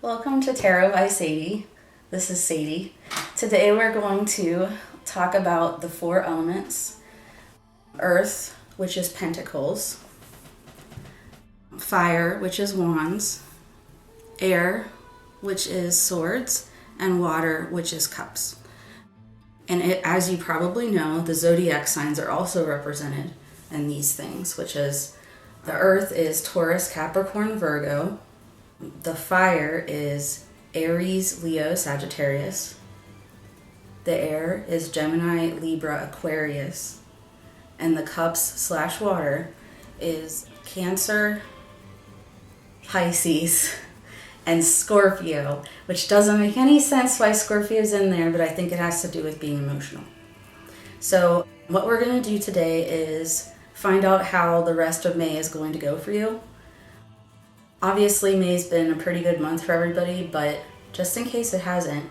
Welcome to Tarot by Sadie. This is Sadie. Today we're going to talk about the four elements. Earth, which is pentacles. Fire, which is wands. Air, which is swords. And water, which is cups. And as you probably know, the zodiac signs are also represented in these things, which is the earth is Taurus, Capricorn, Virgo. The fire is Aries, Leo, Sagittarius. The air is Gemini, Libra, Aquarius. And the cups / water is Cancer, Pisces, and Scorpio, which doesn't make any sense why Scorpio's in there, but I think it has to do with being emotional. So what we're going to do today is find out how the rest of May is going to go for you. Obviously, May's been a pretty good month for everybody, but just in case it hasn't,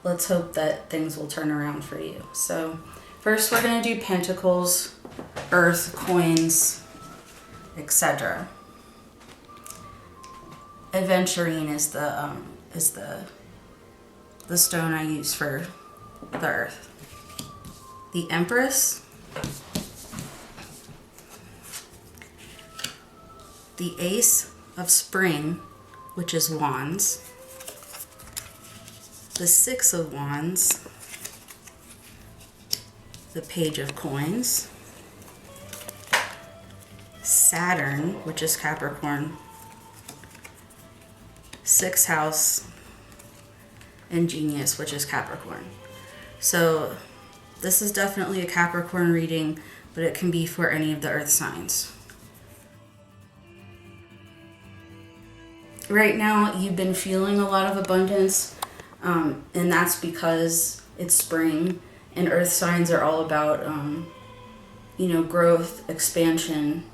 let's hope that things will turn around for you. So first we're going to do pentacles, earth, coins, etc. Aventurine is the stone I use for the earth. The Empress, the Ace of Spring, which is wands, the Six of Wands, the Page of Coins, Saturn, which is Capricorn, Sixth House, and Genius, which is Capricorn. So this is definitely a Capricorn reading, but it can be for any of the earth signs. Right now, you've been feeling a lot of abundance, and that's because it's spring, and earth signs are all about, growth, expansion,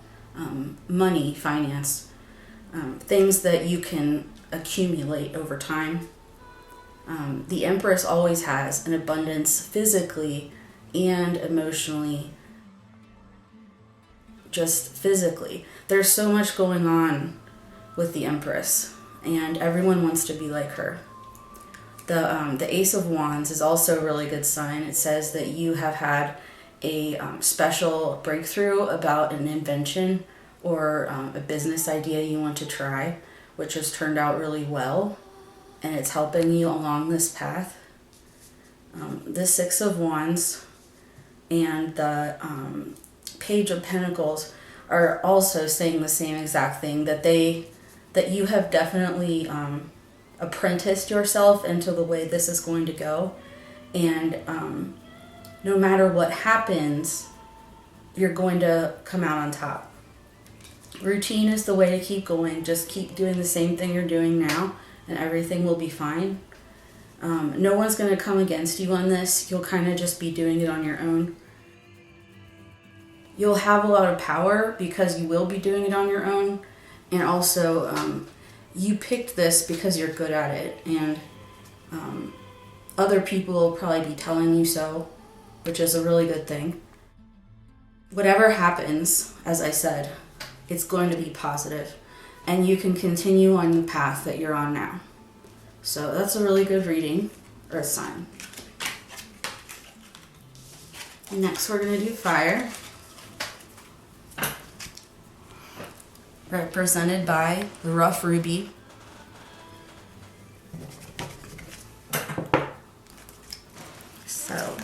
money, finance, things that you can accumulate over time. The Empress always has an abundance physically and emotionally, just physically. There's so much going on with the Empress, and everyone wants to be like her. The Ace of Wands is also a really good sign. It says that you have had a special breakthrough about an invention or a business idea you want to try, which has turned out really well, and it's helping you along this path. The Six of Wands and the Page of Pentacles are also saying the same exact thing, that you have definitely apprenticed yourself into the way this is going to go, and no matter what happens, you're going to come out on top. Routine is the way to keep going. Just keep doing the same thing you're doing now, and everything will be fine. No one's going to come against you on this. You'll kind of just be doing it on your own. You'll have a lot of power because you will be doing it on your own. And also, you picked this because you're good at it, and other people will probably be telling you so, which is a really good thing. Whatever happens, as I said, it's going to be positive, and you can continue on the path that you're on now. So that's a really good reading, earth sign. Next, we're going to do fire, represented by the rough ruby. So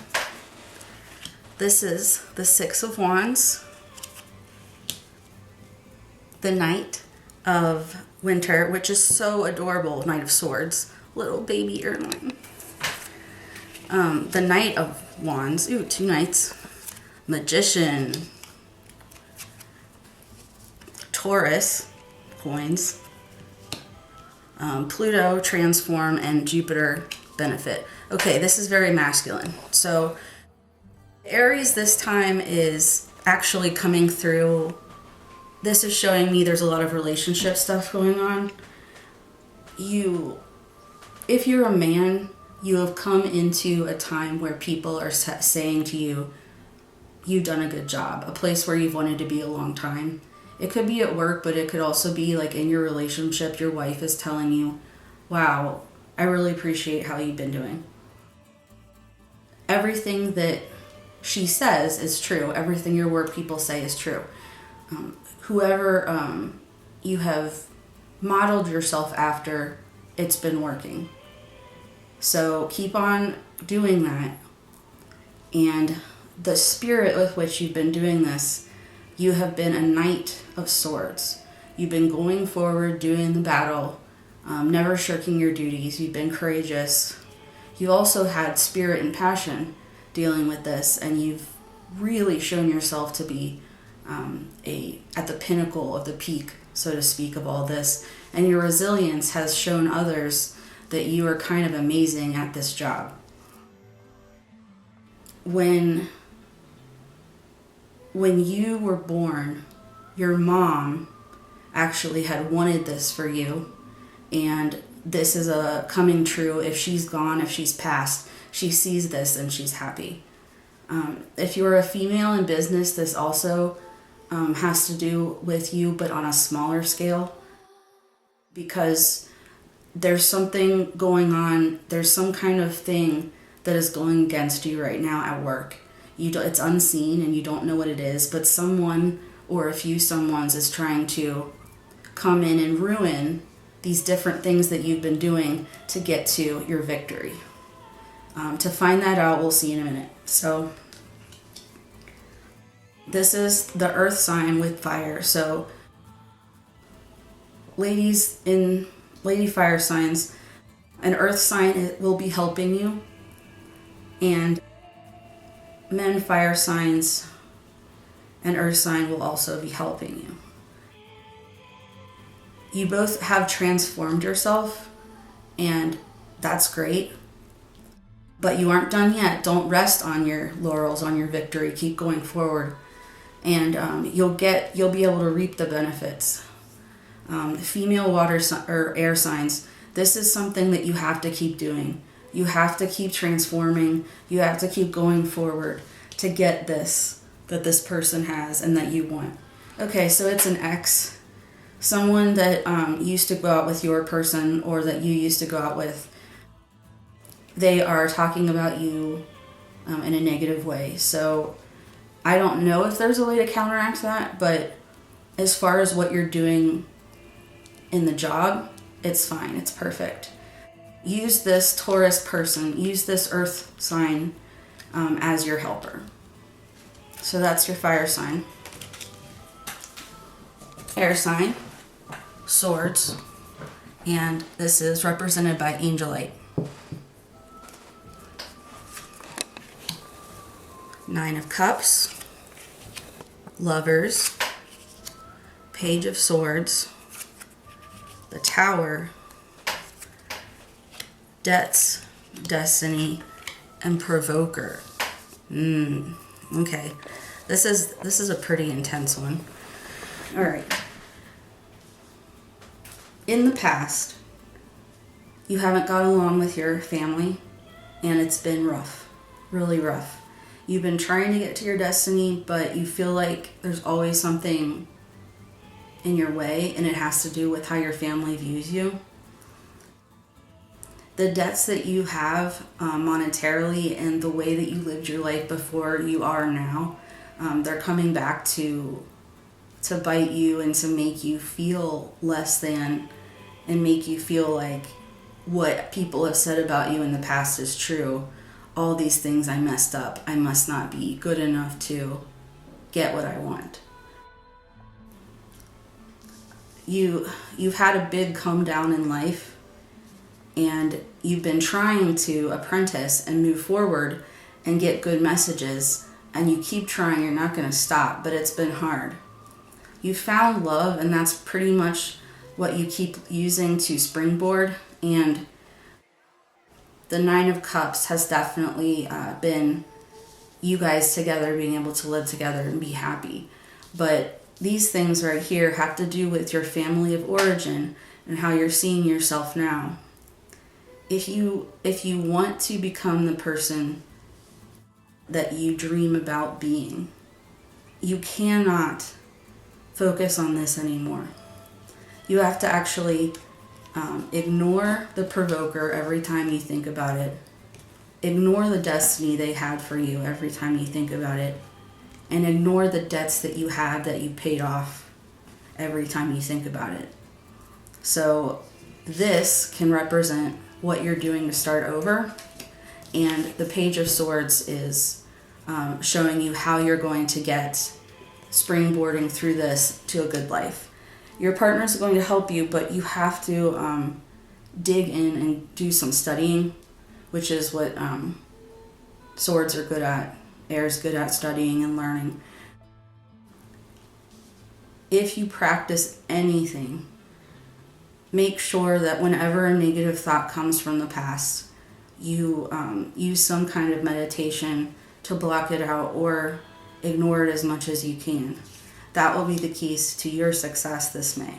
this is the Six of Wands, the Knight of Winter, which is so adorable, Knight of Swords, little baby Ermine. The Knight of Wands, ooh, two knights, Magician, Taurus, coins, Pluto, transform, and Jupiter, benefit. Okay, this is very masculine. So Aries this time is actually coming through. This is showing me there's a lot of relationship stuff going on. If you're a man, you have come into a time where people are saying to you, you've done a good job, a place where you've wanted to be a long time. It could be at work, but it could also be like in your relationship, your wife is telling you, wow, I really appreciate how you've been doing. Everything that she says is true. Everything your work people say is true. Whoever you have modeled yourself after, it's been working. So keep on doing that. And the spirit with which you've been doing this, you have been a knight of swords. You've been going forward, doing the battle, never shirking your duties. You've been courageous. You also had spirit and passion dealing with this, and you've really shown yourself to be at the pinnacle of the peak, so to speak, of all this. And your resilience has shown others that you are kind of amazing at this job. When you were born, your mom actually had wanted this for you, and this is a coming true. If she's gone, if she's passed, she sees this and she's happy. If you're a female in business, this also has to do with you, but on a smaller scale, because there's something going on. There's some kind of thing that is going against you right now at work. It's unseen and you don't know what it is, but someone or a few someones is trying to come in and ruin these different things that you've been doing to get to your victory. To find that out, we'll see in a minute. So this is the earth sign with fire. So ladies in lady fire signs, an earth sign will be helping you, and men fire signs, an earth sign will also be helping you. You both have transformed yourself, and that's great. But you aren't done yet. Don't rest on your laurels, on your victory. Keep going forward, and you'll be able to reap the benefits. Female water or air signs. This is something that you have to keep doing. You have to keep transforming. You have to keep going forward to get this that this person has and that you want. Okay, so it's an ex, someone that used to go out with your person or that you used to go out with. They are talking about you in a negative way. So I don't know if there's a way to counteract that, but as far as what you're doing in the job, it's fine. It's perfect. Use this Taurus person, use this earth sign as your helper. So that's your fire sign. Air sign, swords, and this is represented by Angelite. 9 of Cups, Lovers, Page of Swords, the Tower, Debts, Destiny, and Provoker. Okay. This is a pretty intense one. All right. In the past, you haven't got along with your family, and it's been rough, really rough. You've been trying to get to your destiny, but you feel like there's always something in your way, and it has to do with how your family views you. The debts that you have monetarily and the way that you lived your life before you are now, they're coming back to bite you and to make you feel less than and make you feel like what people have said about you in the past is true. All these things I messed up. I must not be good enough to get what I want. You've had a big come down in life, and you've been trying to apprentice and move forward and get good messages, and you keep trying. You're not going to stop, but it's been hard. You found love, and that's pretty much what you keep using to springboard, and the 9 of Cups has definitely been you guys together, being able to live together and be happy. But these things right here have to do with your family of origin and how you're seeing yourself now. If you want to become the person that you dream about being, you cannot focus on this anymore. You have to actually Ignore the provoker every time you think about it. Ignore the destiny they had for you every time you think about it. And ignore the debts that you have that you paid off every time you think about it. So this can represent what you're doing to start over. And the Page of Swords is showing you how you're going to get springboarding through this to a good life. Your partner is going to help you, but you have to dig in and do some studying, which is what swords are good at. Air is good at studying and learning. If you practice anything, make sure that whenever a negative thought comes from the past, you use some kind of meditation to block it out or ignore it as much as you can. That will be the keys to your success this May.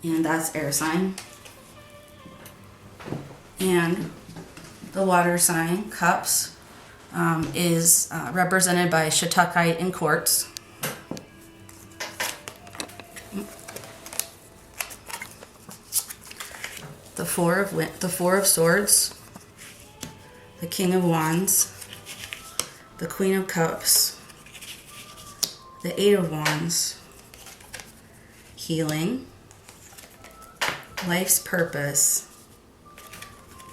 And that's air sign. And the water sign, cups, is represented by Shatukite and quartz. The Four of Swords, the King of Wands, the Queen of Cups, the Eight of Wands, healing, life's purpose,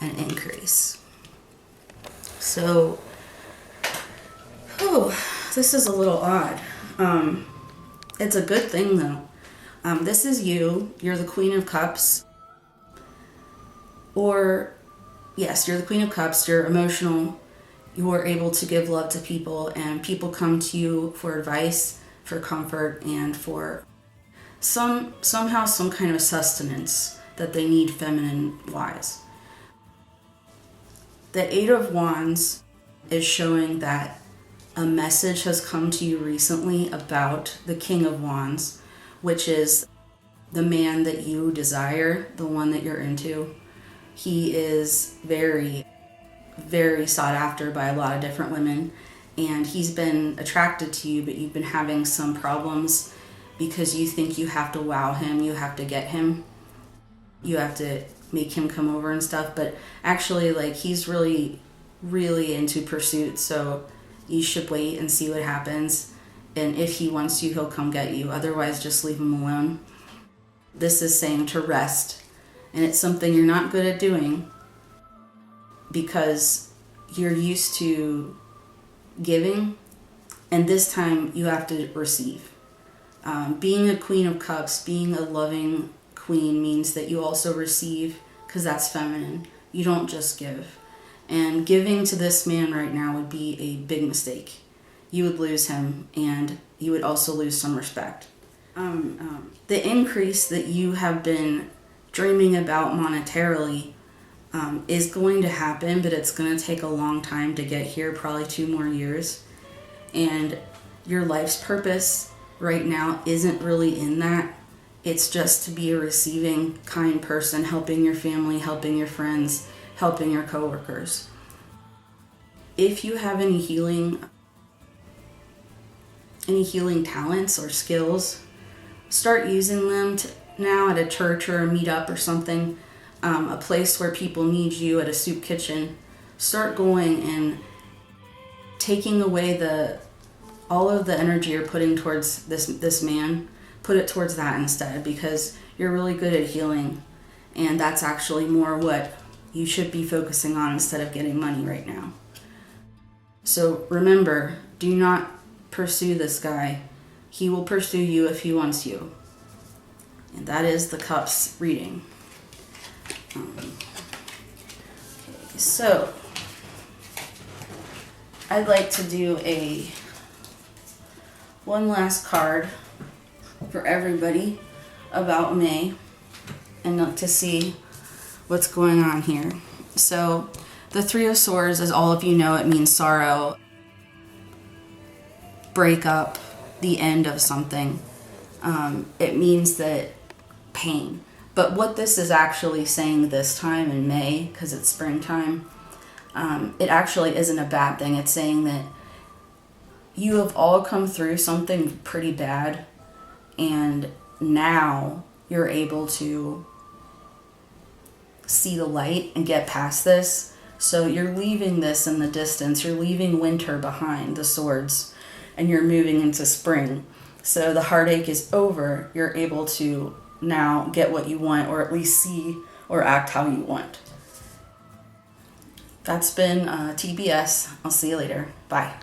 and increase. So, this is a little odd. It's a good thing though. This is you. You're the Queen of Cups. Or, yes, you're the Queen of Cups. You're emotional. You're able to give love to people, and people come to you for advice, for comfort, and for somehow some kind of sustenance that they need feminine-wise. The Eight of Wands is showing that a message has come to you recently about the King of Wands, which is the man that you desire, the one that you're into. He is very, very sought after by a lot of different women, and he's been attracted to you, but you've been having some problems because you think you have to wow him, you have to get him, you have to make him come over and stuff, but actually, like, he's really, really into pursuit, so you should wait and see what happens, and if he wants you, he'll come get you. Otherwise, just leave him alone. This is saying to rest, and it's something you're not good at doing because you're used to giving, and this time you have to receive. Being a Queen of Cups, being a loving queen, means that you also receive, because that's feminine. You don't just give. And giving to this man right now would be a big mistake. You would lose him, and you would also lose some respect. The increase that you have been dreaming about monetarily is going to happen, but it's going to take a long time to get here, probably 2 more years. And your life's purpose right now isn't really in that. It's just to be a receiving, kind person, helping your family, helping your friends, helping your coworkers. If you have any healing talents or skills, start using them now at a church or a meetup or something, a place where people need you, at a soup kitchen. Start going and taking away all of the energy you're putting towards this man. Put it towards that instead, because you're really good at healing, and that's actually more what you should be focusing on instead of getting money right now. So remember, do not pursue this guy. He will pursue you if he wants you. And that is the Cups reading. So I'd like to do one last card for everybody about May and look to see what's going on here. So the Three of Swords, as all of you know, it means sorrow, breakup, the end of something. It means that pain. But what this is actually saying this time in May, because it's springtime, it actually isn't a bad thing. It's saying that you have all come through something pretty bad, and now you're able to see the light and get past this. So you're leaving this in the distance. You're leaving winter behind, the swords, and you're moving into spring. So the heartache is over. You're able to now get what you want, or at least see or act how you want. That's been TBS. I'll see you later. Bye.